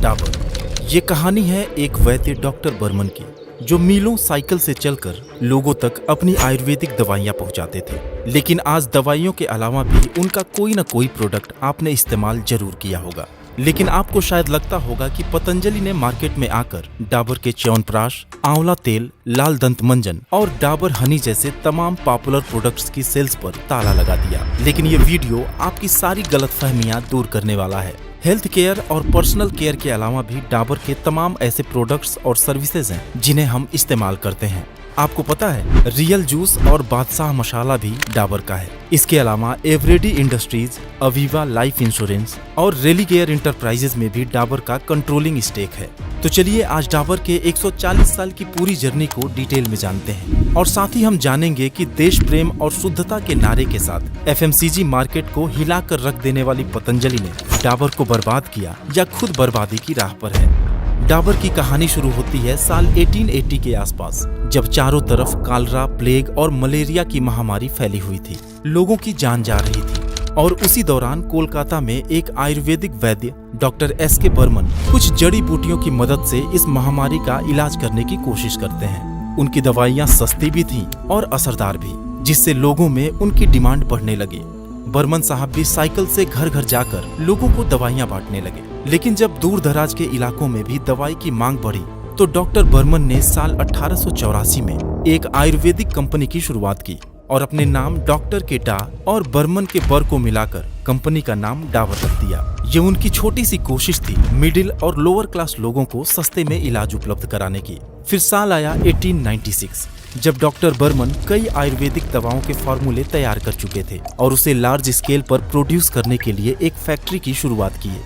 डाबर। ये कहानी है एक वैद्य डॉक्टर बर्मन की, जो मीलों साइकिल से चलकर लोगों तक अपनी आयुर्वेदिक दवाइयाँ पहुँचाते थे। लेकिन आज दवाइयों के अलावा भी उनका कोई न कोई प्रोडक्ट आपने इस्तेमाल जरूर किया होगा। लेकिन आपको शायद लगता होगा कि पतंजलि ने मार्केट में आकर डाबर के च्यवनप्राश, आंवला तेल, लाल दंत मंजन और डाबर हनी जैसे तमाम पॉपुलर प्रोडक्ट्स की सेल्स पर ताला लगा दिया। लेकिन ये वीडियो आपकी सारी गलतफहमियां दूर करने वाला है। हेल्थ केयर और पर्सनल केयर के अलावा भी डाबर के तमाम ऐसे प्रोडक्ट्स और सर्विसेज हैं जिन्हें हम इस्तेमाल करते हैं। आपको पता है, रियल जूस और बादशाह मसाला भी डाबर का है। इसके अलावा Eveready Industries, Aviva Life Insurance और रेलिगेयर इंटरप्राइजेज में भी डाबर का कंट्रोलिंग स्टेक है। तो चलिए आज डाबर के 140 साल की पूरी जर्नी को डिटेल में जानते हैं और साथ ही हम जानेंगे कि देश प्रेम और शुद्धता के नारे के साथ एफएमसीजी मार्केट को हिलाकर रख देने वाली पतंजलि ने डाबर को बर्बाद किया या खुद बर्बादी की राह पर है। डाबर की कहानी शुरू होती है साल 1880 के आसपास, जब चारों तरफ कालरा, प्लेग और मलेरिया की महामारी फैली हुई थी। लोगों की जान जा रही थी और उसी दौरान कोलकाता में एक आयुर्वेदिक वैद्य डॉक्टर एसके बर्मन कुछ जड़ी बूटियों की मदद से इस महामारी का इलाज करने की कोशिश करते हैं। उनकी दवाइयाँ सस्ती भी थीं और असरदार भी, जिससे लोगों में उनकी डिमांड बढ़ने लगी। बर्मन साहब भी साइकिल से घर घर जाकर लोगों को दवाइयाँ बांटने लगे। लेकिन जब दूर दराज के इलाकों में भी दवाई की मांग बढ़ी तो डॉक्टर बर्मन ने साल 1884 में एक आयुर्वेदिक कंपनी की शुरुआत की और अपने नाम डॉक्टर के डा और बर्मन के बर को मिलाकर कंपनी का नाम डाबर रख दिया। ये उनकी छोटी सी कोशिश थी मिडिल और लोअर क्लास लोगों को सस्ते में इलाज उपलब्ध कराने की। फिर साल आया 1896, जब डॉक्टर बर्मन कई आयुर्वेदिक दवाओं के फॉर्मूले तैयार कर चुके थे और उसे लार्ज स्केल पर प्रोड्यूस करने के लिए एक फैक्ट्री की शुरुआत की।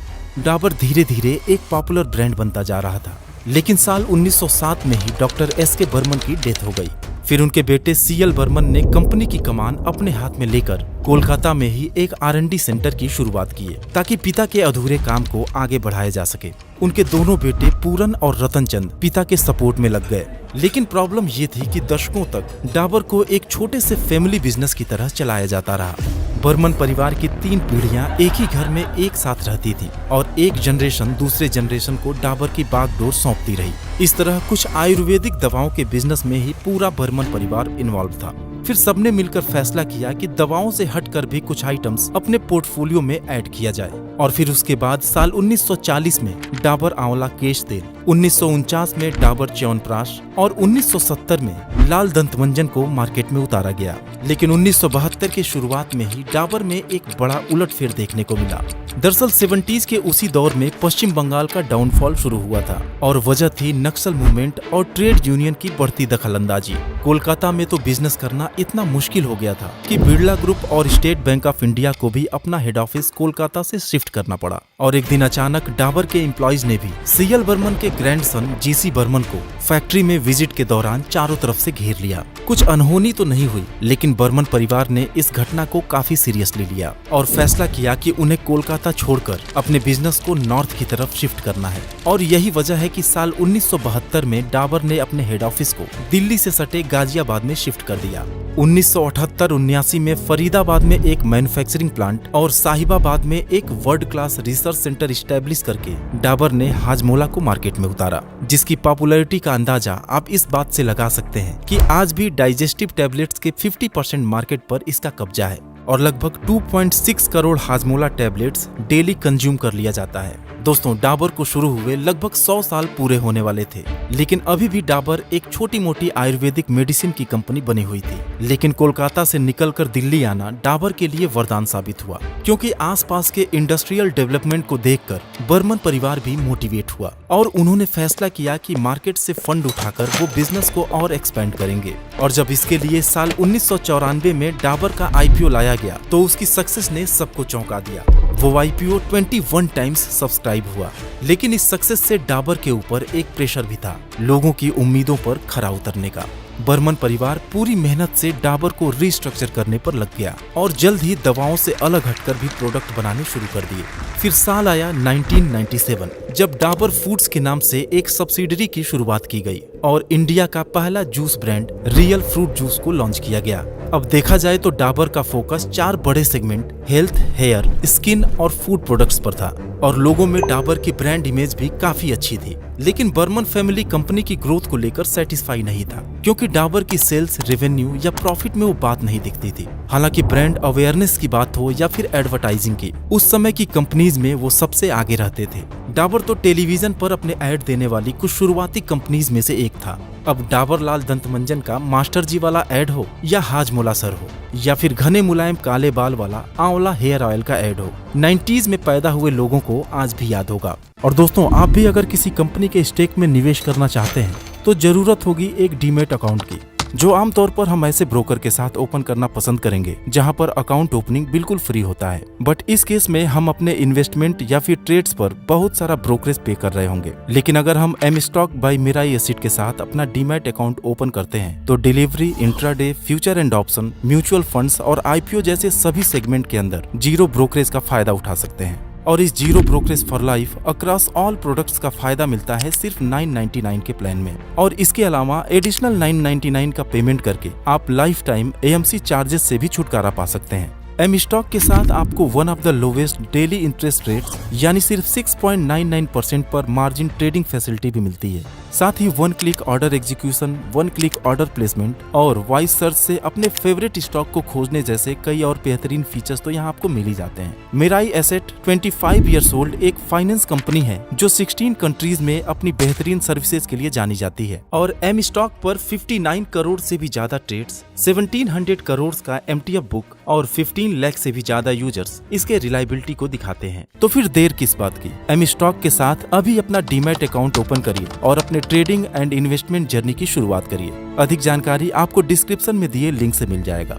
डाबर धीरे धीरे एक पॉपुलर ब्रांड बनता जा रहा था। लेकिन साल 1907 में ही डॉक्टर एसके बर्मन की डेथ हो गई। फिर उनके बेटे सीएल बर्मन ने कंपनी की कमान अपने हाथ में लेकर कोलकाता में ही एक R&D सेंटर की शुरुआत की, ताकि पिता के अधूरे काम को आगे बढ़ाया जा सके। उनके दोनों बेटे पूरन और रतनचंद पिता के सपोर्ट में लग गए। लेकिन प्रॉब्लम ये थी कि दशकों तक डाबर को एक छोटे से फैमिली बिजनेस की तरह चलाया जाता रहा। बर्मन परिवार की 3 पीढ़ियां एक ही घर में एक साथ रहती थी और एक जनरेशन दूसरे जनरेशन को डाबर की बागडोर सौंपती रही। इस तरह कुछ आयुर्वेदिक दवाओं के बिजनेस में ही पूरा बर्मन परिवार इन्वॉल्व था। फिर सबने मिलकर फैसला किया कि दवाओं से हटकर भी कुछ आइटम्स अपने पोर्टफोलियो में ऐड किया जाए। और फिर उसके बाद साल 1940 में डाबर आंवला केश तेल, 1949 में डाबर च्यवनप्राश और 1970 में लाल दंत मंजन को मार्केट में उतारा गया। लेकिन 1972 के शुरुआत में ही डाबर में एक बड़ा उलटफेर देखने को मिला। दरअसल 70s के उसी दौर में पश्चिम बंगाल का डाउनफॉल शुरू हुआ था और वजह थी नक्सल मूवमेंट और ट्रेड यूनियन की बढ़ती दखलंदाजी। कोलकाता में तो बिजनेस करना इतना मुश्किल हो गया था कि बिरला ग्रुप और स्टेट बैंक ऑफ इंडिया को भी अपना हेड ऑफिस कोलकाता से शिफ्ट करना पड़ा। और एक दिन अचानक डाबर के एम्प्लॉइज ने भी सीएल बर्मन के ग्रैंडसन जीसी बर्मन को फैक्ट्री में विजिट के दौरान चारों तरफ से घेर लिया। कुछ अनहोनी तो नहीं हुई, लेकिन बर्मन परिवार ने इस घटना को काफी सीरियसली लिया और फैसला किया कि उन्हें कोलकाता छोड़कर अपने बिजनेस को नॉर्थ की तरफ शिफ्ट करना है। और यही वजह है कि साल 1972 में डाबर ने अपने हेड ऑफिस को दिल्ली से सटे गाजियाबाद में शिफ्ट कर दिया। 1978-79 में फरीदाबाद में एक मैन्युफैक्चरिंग प्लांट और साहिबाबाद में एक world class research centre establish करके डाबर ने हाजमोला को मार्केट में उतारा, जिसकी पॉपुलैरिटी का अंदाजा आप इस बात से लगा सकते हैं कि आज भी डाइजेस्टिव टैबलेट्स के 50% मार्केट पर इसका कब्जा है और लगभग 2.6 crore Hajmola tablets daily consume कर लिया जाता है। दोस्तों, डाबर को शुरू हुए लगभग 100 साल पूरे होने वाले थे, लेकिन अभी भी डाबर एक छोटी मोटी आयुर्वेदिक मेडिसिन की कंपनी बनी हुई थी। लेकिन कोलकाता से निकलकर दिल्ली आना डाबर के लिए वरदान साबित हुआ, क्योंकि आसपास के इंडस्ट्रियल डेवलपमेंट को देखकर बर्मन परिवार भी मोटिवेट हुआ और उन्होंने फैसला किया कि मार्केट से फंड उठाकर वो बिजनेस को और एक्सपेंड करेंगे। और जब इसके लिए साल 1994 में डाबर का आईपीओ लाया गया तो उसकी सक्सेस ने सबको चौंका दिया। वो आईपीओ 21 टाइम्स सब्सक्राइब हुआ। लेकिन इस सक्सेस से डाबर के ऊपर एक प्रेशर भी था, लोगों की उम्मीदों पर खरा उतरने का। बर्मन परिवार पूरी मेहनत से डाबर को रीस्ट्रक्चर करने पर लग गया और जल्द ही दवाओं से अलग हटकर भी प्रोडक्ट बनाने शुरू कर दिए। फिर साल आया 1997, जब डाबर फूड्स के नाम से एक सब्सिडरी की शुरुआत की गई और इंडिया का पहला juice brand real fruit juice को लॉन्च किया गया। अब देखा जाए तो डाबर का फोकस 4 बड़े सेगमेंट हेल्थ, हेयर, स्किन और फूड प्रोडक्ट्स पर था और लोगों में डाबर की ब्रांड इमेज भी काफी अच्छी थी। लेकिन बर्मन फैमिली कंपनी की ग्रोथ को लेकर सेटिस्फाई नहीं था, क्योंकि डाबर की सेल्स, रेवेन्यू या प्रॉफिट में वो बात नहीं दिखती थी। हालांकि ब्रांड अवेयरनेस की बात हो या फिर एडवर्टाइजिंग की, उस समय की कंपनीज में वो सबसे आगे रहते थे। डाबर तो टेलीविजन पर अपने ऐड देने वाली कुछ शुरुआती कंपनीज में से एक था। अब डाबर लाल दंतमंजन का मास्टर जी वाला ऐड हो या हाजमोला सर हो या फिर घने मुलायम काले बाल वाला आंवला हेयर ऑयल का ऐड हो, 90s में पैदा हुए लोगों को आज भी याद होगा। और दोस्तों, आप भी अगर किसी कंपनी के स्टेक में निवेश करना चाहते हैं तो जरूरत होगी एक डीमेट अकाउंट की, जो आमतौर पर हम ऐसे ब्रोकर के साथ ओपन करना पसंद करेंगे जहां पर अकाउंट ओपनिंग बिल्कुल फ्री होता है। बट इस केस में हम अपने इन्वेस्टमेंट या फिर ट्रेड्स पर बहुत सारा ब्रोकरेज पे कर रहे होंगे। लेकिन अगर हम m stock by Mirae asset के साथ अपना डीमैट अकाउंट ओपन करते हैं तो delivery, intraday, future and option, mutual funds और आईपीओ जैसे सभी सेगमेंट के अंदर जीरो ब्रोकरेज का फायदा उठा सकते हैं। और इस zero brokerage for life across all products का फायदा मिलता है सिर्फ 999 के प्लान में। और इसके अलावा एडिशनल 999 का पेमेंट करके आप लाइफ टाइम एएमसी चार्जेस से भी छुटकारा पा सकते हैं। एम स्टॉक के साथ आपको one of the lowest daily interest rates यानी सिर्फ 6.99% पर मार्जिन ट्रेडिंग फैसिलिटी भी मिलती है। साथ ही 1 click order execution, 1 click order placement और वॉइस सर्च से अपने फेवरेट स्टॉक को खोजने जैसे कई और बेहतरीन फीचर्स तो यहाँ आपको मिल ही जाते हैं। मिराई एसेट 25 ईयर्स ओल्ड एक फाइनेंस कंपनी है जो 16 कंट्रीज में अपनी बेहतरीन सर्विसेज के लिए जानी जाती है और एम स्टॉक पर 59 करोड़ से भी ज्यादा ट्रेड्स, 1700 करोड़ का एमटीएफ बुक और 15 लाख से भी ज्यादा यूजर्स इसके रिलायबिलिटी को दिखाते हैं। तो फिर देर किस बात की, एम स्टॉक के साथ अभी अपना डीमैट अकाउंट ओपन करिए और अपने ट्रेडिंग एंड इन्वेस्टमेंट जर्नी की शुरुआत करिए। अधिक जानकारी आपको डिस्क्रिप्शन में दिए लिंक से मिल जाएगा।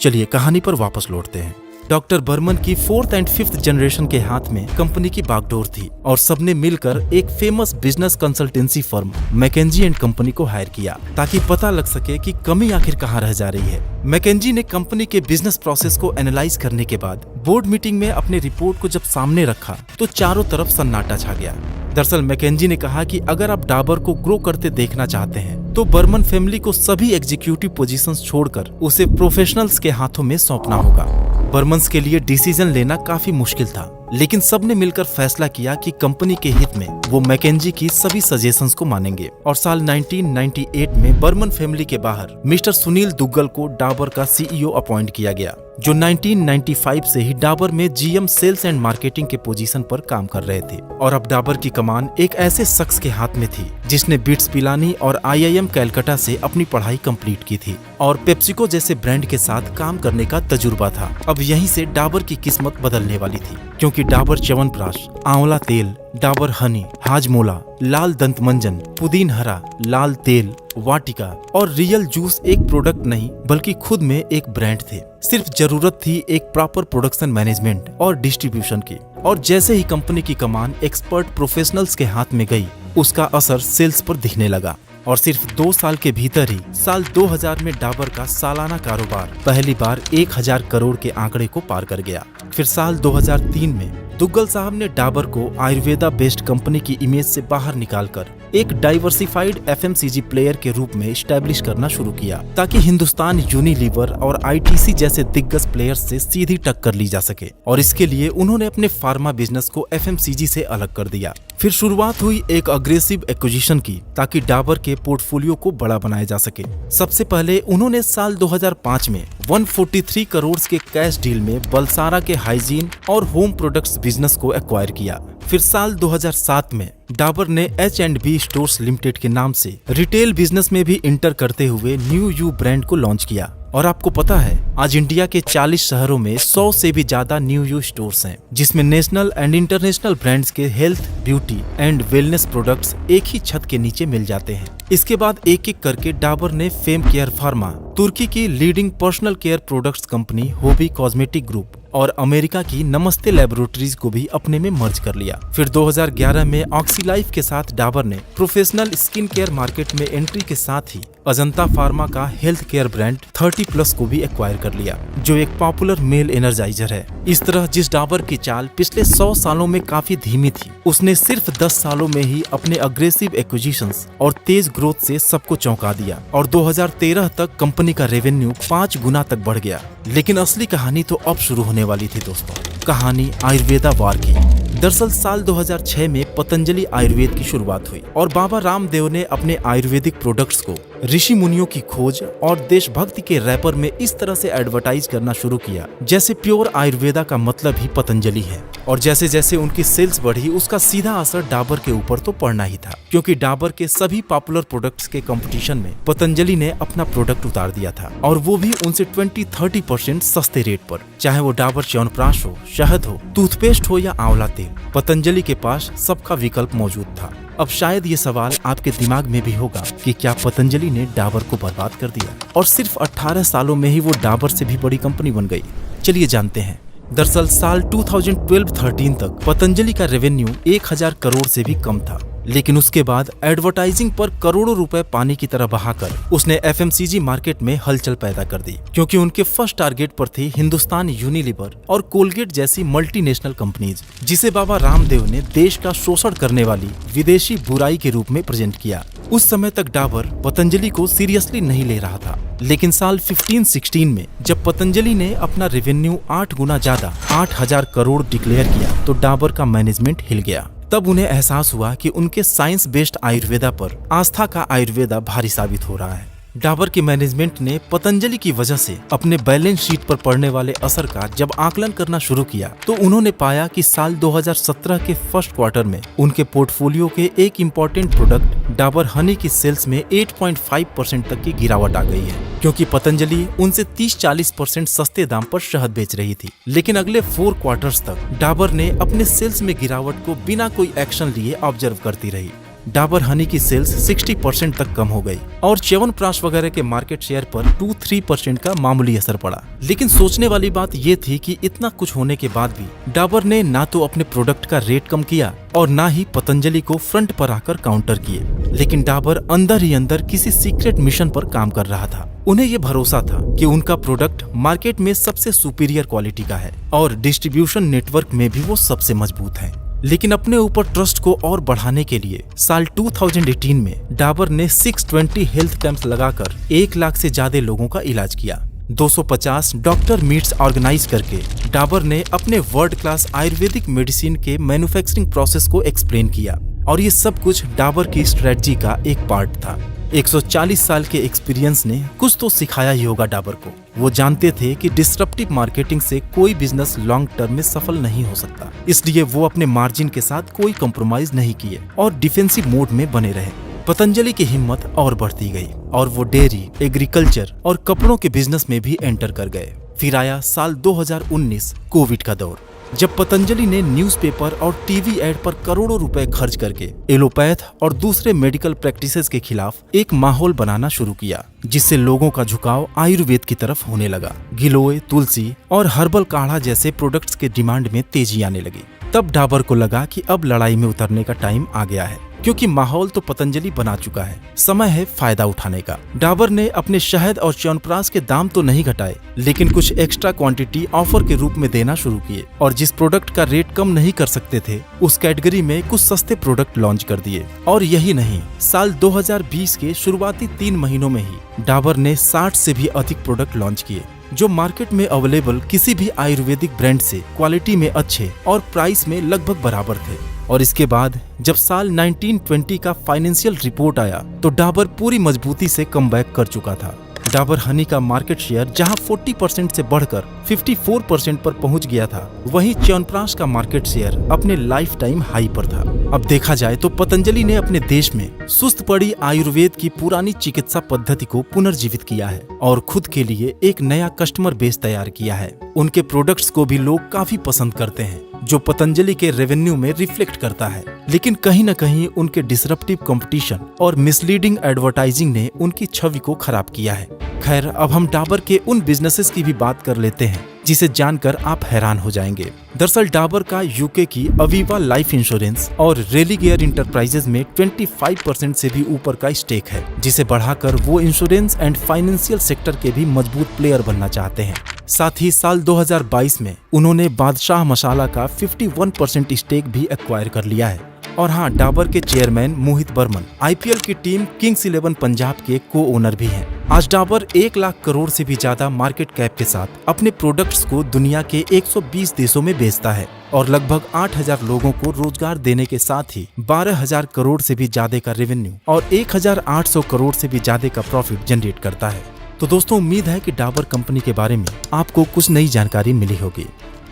चलिए कहानी पर वापस लौटते हैं। डॉक्टर बर्मन की 4th एंड 5th जनरेशन के हाथ में कंपनी की बागडोर थी और सबने मिलकर एक famous business consultancy firm McKinsey and company को हायर किया ताकि पता लग सके कि कमी आखिर कहाँ रह जा रही है। मैकेंजी ने कंपनी के बिजनेस प्रोसेस को एनालाइज करने के बाद बोर्ड मीटिंग में अपने रिपोर्ट को जब सामने रखा तो चारों तरफ सन्नाटा छा गया। दरअसल मैकेंजी ने कहा कि अगर आप डाबर को ग्रो करते देखना चाहते हैं तो बर्मन फैमिली को सभी एग्जीक्यूटिव पोजीशंस छोड़कर उसे प्रोफेशनल्स के हाथों में सौंपना होगा। बर्मन्स के लिए डिसीजन लेना काफी मुश्किल था, लेकिन सबने मिलकर फैसला किया कि कंपनी के हित में वो मैकेंजी की सभी सजेशंस को मानेंगे और साल 1998 में बर्मन फैमिली के बाहर मिस्टर सुनील दुग्गल को डाबर का सीईओ अपॉइंट किया गया, जो 1995 से ही डाबर में जीएम सेल्स एंड मार्केटिंग के पोजीशन पर काम कर रहे थे। और अब डाबर की कमान एक ऐसे शख्स के हाथ में थी जिसने बिट्स पिलानी और आईआईएम कैलकाटा से अपनी पढ़ाई कंप्लीट की थी और पेप्सिको जैसे ब्रांड के साथ काम करने का तजुर्बा था। अब यहीं से डाबर की किस्मत बदलने वाली थी, क्योंकि डाबर च्यवनप्राश, आंवला तेल, डाबर हनी, हाजमोला, लाल दंतमंजन, पुदीन हरा, लाल तेल, वाटिका और रियल जूस एक प्रोडक्ट नहीं बल्कि खुद में एक ब्रांड थे। सिर्फ जरूरत थी एक प्रॉपर प्रोडक्शन मैनेजमेंट और डिस्ट्रीब्यूशन की। और जैसे ही कंपनी की कमान एक्सपर्ट प्रोफेशनल्स के हाथ में गई, उसका असर सेल्स पर दिखने लगा और सिर्फ 2 साल के भीतर ही साल 2000 में डाबर का सालाना कारोबार पहली बार 1000 करोड़ के आंकड़े को पार कर गया। फिर साल 2003 में दुग्गल साहब ने डाबर को आयुर्वेदा बेस्ड कंपनी की इमेज से बाहर निकालकर एक डाइवर्सिफाइड एफएमसीजी प्लेयर के रूप में स्टैब्लिश करना शुरू किया ताकि हिंदुस्तान यूनिलीवर और आईटीसी जैसे दिग्गज प्लेयर्स से सीधी टक्कर ली जा सके। और इसके लिए उन्होंने अपने फार्मा बिजनेस को एफएमसीजी से अलग कर दिया। फिर शुरुआत हुई एक अग्रेसिव एक्विजिशन की ताकि डाबर के पोर्टफोलियो को बड़ा बनाया जा सके। सबसे पहले उन्होंने साल 2005 में 143 करोड़ के कैश डील में बलसारा के हाइजीन और होम प्रोडक्ट्स बिजनेस को एक्वायर किया। फिर साल 2007 में डाबर ने H&B स्टोर्स लिमिटेड के नाम से रिटेल बिजनेस में भी इंटर करते हुए न्यू यू ब्रांड को लॉन्च किया। और आपको पता है, आज इंडिया के 40 शहरों में 100 से भी ज्यादा न्यू यू स्टोर्स हैं, जिसमें नेशनल एंड इंटरनेशनल ब्रांड्स के health, beauty and wellness products एक ही छत के नीचे मिल जाते हैं। इसके बाद एक एक करके डाबर ने फेम केयर फार्मा, तुर्की की leading personal care products company hobby cosmetic group और अमेरिका की नमस्ते लैबोरेटरीज को भी अपने में मर्ज कर लिया। फिर 2011 में ऑक्सीलाइफ के साथ डाबर ने प्रोफेशनल स्किन केयर मार्केट में एंट्री के साथ ही अजंता फार्मा का हेल्थ केयर ब्रांड 30+ को भी एक्वायर कर लिया, जो एक पॉपुलर मेल एनर्जाइजर है। इस तरह जिस डाबर की चाल पिछले 100 सालों में काफी धीमी थी, उसने सिर्फ 10 सालों में ही अपने अग्रेसिव एक्विजिशंस और तेज ग्रोथ से सबको चौंका दिया और 2013 तक कंपनी का रेवेन्यू 5 गुना तक बढ़ गया। लेकिन असली कहानी तो अब शुरू होने वाली थी दोस्तों, कहानी आयुर्वेदा वार की। दरअसल साल 2006 में पतंजलि आयुर्वेद की शुरुआत हुई और बाबा रामदेव ने अपने आयुर्वेदिक प्रोडक्ट्स को ऋषि मुनियों की खोज और देशभक्ति के रैपर में इस तरह से एडवर्टाइज करना शुरू किया जैसे प्योर आयुर्वेदा का मतलब ही पतंजलि है। और जैसे जैसे उनकी सेल्स बढ़ी, उसका सीधा असर डाबर के ऊपर तो पड़ना ही था, क्योंकि डाबर के सभी पॉपुलर प्रोडक्ट्स के कंपटीशन में पतंजलि ने अपना प्रोडक्ट उतार दिया था, और वो भी उनसे 20-30% सस्ते रेट पर। चाहे वो डाबर च्यवनप्राश हो, शहद हो, टूथपेस्ट हो या आंवला तेल, पतंजलि के पास सबका विकल्प मौजूद था। अब शायद ये सवाल आपके दिमाग में भी होगा कि क्या पतंजलि ने डाबर को बर्बाद कर दिया और सिर्फ 18 सालों में ही वो डाबर से भी बड़ी कंपनी बन गई। चलिए जानते हैं। दरअसल साल 2012-13 तक पतंजलि का रेवेन्यू 1000 करोड़ से भी कम था, लेकिन उसके बाद एडवर्टाइजिंग पर करोड़ों रुपए पानी की तरह बहाकर उसने एफएमसीजी मार्केट में हलचल पैदा कर दी, क्योंकि उनके फर्स्ट टारगेट पर थी हिंदुस्तान यूनिलीवर और कोलगेट जैसी मल्टीनेशनल कंपनीज, जिसे बाबा रामदेव ने देश का शोषण करने वाली विदेशी बुराई के रूप में प्रेजेंट किया। उस समय तक डाबर पतंजलि को सीरियसली नहीं ले रहा था, लेकिन साल 15-16 में जब पतंजलि ने अपना रेवेन्यू 8 गुना ज्यादा 8000 करोड़ डिक्लेयर किया, तो डाबर का मैनेजमेंट हिल गया। तब उन्हें एहसास हुआ कि उनके साइंस बेस्ड आयुर्वेदा पर आस्था का आयुर्वेदा भारी साबित हो रहा है। डाबर के मैनेजमेंट ने पतंजलि की वजह से अपने बैलेंस शीट पर पड़ने वाले असर का जब आकलन करना शुरू किया, तो उन्होंने पाया कि साल 2017 के फर्स्ट क्वार्टर में उनके पोर्टफोलियो के एक इम्पोर्टेंट प्रोडक्ट डाबर हनी की सेल्स में 8.5% तक की गिरावट आ गई है, क्योंकि पतंजलि उनसे 30-40% सस्ते दाम पर शहद बेच रही थी। लेकिन अगले 4 क्वार्टर्स तक डाबर ने अपने सेल्स में गिरावट को बिना कोई एक्शन लिए ऑब्जर्व करती रही। डाबर हनी की सेल्स 60% तक कम हो गई और च्यवनप्राश वगैरह के मार्केट शेयर पर 2-3% का मामूली असर पड़ा। लेकिन सोचने वाली बात ये थी कि इतना कुछ होने के बाद भी डाबर ने ना तो अपने प्रोडक्ट का रेट कम किया और ना ही पतंजलि को फ्रंट पर आकर काउंटर किए। लेकिन डाबर अंदर ही अंदर किसी सीक्रेट मिशन पर काम कर रहा था। उन्हें ये भरोसा था कि उनका प्रोडक्ट मार्केट में सबसे सुपीरियर क्वालिटी का है और डिस्ट्रीब्यूशन नेटवर्क में भी वो सबसे मजबूत है। लेकिन अपने ऊपर ट्रस्ट को और बढ़ाने के लिए साल 2018 में डाबर ने 620 हेल्थ कैंप्स लगाकर 1 लाख से ज्यादा लोगों का इलाज किया। 250 डॉक्टर मीट्स ऑर्गेनाइज करके डाबर ने अपने वर्ल्ड क्लास आयुर्वेदिक मेडिसिन के मैन्युफैक्चरिंग प्रोसेस को एक्सप्लेन किया, और ये सब कुछ डाबर की स्ट्रेटजी का एक पार्ट था। 140 साल के एक्सपीरियंस ने कुछ तो सिखाया ही होगा डाबर को। वो जानते थे कि डिस्ट्रप्टिव मार्केटिंग से कोई बिजनेस लॉन्ग टर्म में सफल नहीं हो सकता, इसलिए वो अपने मार्जिन के साथ कोई कॉम्प्रोमाइज नहीं किए और डिफेंसिव मोड में बने रहे। पतंजलि की हिम्मत और बढ़ती गई और वो डेयरी, एग्रीकल्चर और कपड़ों के बिजनेस में भी एंटर कर गए। फिर आया साल 2019 कोविड का दौर, जब पतंजलि ने न्यूज़पेपर और टीवी एड पर करोड़ों रुपए खर्च करके एलोपैथ और दूसरे मेडिकल प्रैक्टिसेस के खिलाफ एक माहौल बनाना शुरू किया, जिससे लोगों का झुकाव आयुर्वेद की तरफ होने लगा। गिलोय, तुलसी और हर्बल काढ़ा जैसे प्रोडक्ट्स के डिमांड में तेजी आने लगी। तब डाबर को लगा कि अब लड़ाई में उतरने का टाइम आ गया है, क्योंकि माहौल तो पतंजलि बना चुका है, समय है फायदा उठाने का। डाबर ने अपने शहद और च्यवनप्राश के दाम तो नहीं घटाए, लेकिन कुछ एक्स्ट्रा क्वांटिटी ऑफर के रूप में देना शुरू किए, और जिस प्रोडक्ट का रेट कम नहीं कर सकते थे, उस कैटेगरी में कुछ सस्ते प्रोडक्ट लॉन्च कर दिए। और यही नहीं, साल 2020 के शुरुआती 3 महीनों में ही डाबर ने 60 से भी अधिक प्रोडक्ट लॉन्च किए, जो मार्केट में अवेलेबल किसी भी आयुर्वेदिक ब्रांड से क्वालिटी में अच्छे और प्राइस में लगभग बराबर थे। और इसके बाद जब साल 1920 का फाइनेंशियल रिपोर्ट आया, तो डाबर पूरी मजबूती से कमबैक कर चुका था। डाबर हनी का मार्केट शेयर जहां 40% से बढ़कर 54% पर पहुंच गया था, वहीं च्यवनप्राश का मार्केट शेयर अपने लाइफ टाइम हाई पर था। अब देखा जाए तो पतंजलि ने अपने देश में सुस्त पड़ी आयुर्वेद की पुरानी चिकित्सा पद्धति को पुनर्जीवित किया है और खुद के लिए एक नया कस्टमर बेस तैयार किया है। उनके प्रोडक्ट्स को भी लोग काफी पसंद करते हैं, जो पतंजलि के रेवेन्यू में रिफ्लेक्ट करता है। लेकिन कहीं न कहीं उनके डिसरप्टिव कंपटीशन और मिसलीडिंग एडवर्टाइजिंग ने उनकी छवि को खराब किया है। खैर, अब हम डाबर के उन बिजनेसेस की भी बात कर लेते हैं जिसे जानकर आप हैरान हो जाएंगे। दरअसल डाबर का यूके की अवीवा लाइफ इंश्योरेंस और रेलिगेयर इंटरप्राइजेज में 25% से भी ऊपर का स्टेक है, जिसे बढ़ाकर वो इंश्योरेंस एंड फाइनेंशियल सेक्टर के भी मजबूत प्लेयर बनना चाहते हैं। साथ ही साल 2022 में उन्होंने बादशाह मसाला का 51% स्टेक भी एक्वायर कर लिया है। और हाँ, डाबर के चेयरमैन मोहित बर्मन आईपीएल की टीम किंग्स 11 पंजाब के को ओनर भी हैं। आज डाबर 1 लाख करोड़ से भी ज्यादा मार्केट कैप के साथ अपने प्रोडक्ट्स को दुनिया के 120 देशों में बेचता है और लगभग 8,000 लोगों को रोजगार देने के साथ ही 12,000 करोड़ से भी ज्यादा का रेवेन्यू और 1,800 करोड़ से भी ज्यादा का प्रॉफिट जनरेट करता है। तो दोस्तों, उम्मीद है कि डाबर कंपनी के बारे में आपको कुछ नई जानकारी मिली होगी।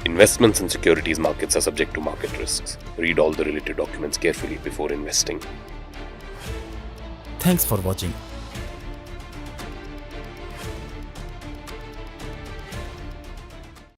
Investments in securities markets are subject to market risks. Read all the related documents carefully before investing. Thanks for watching.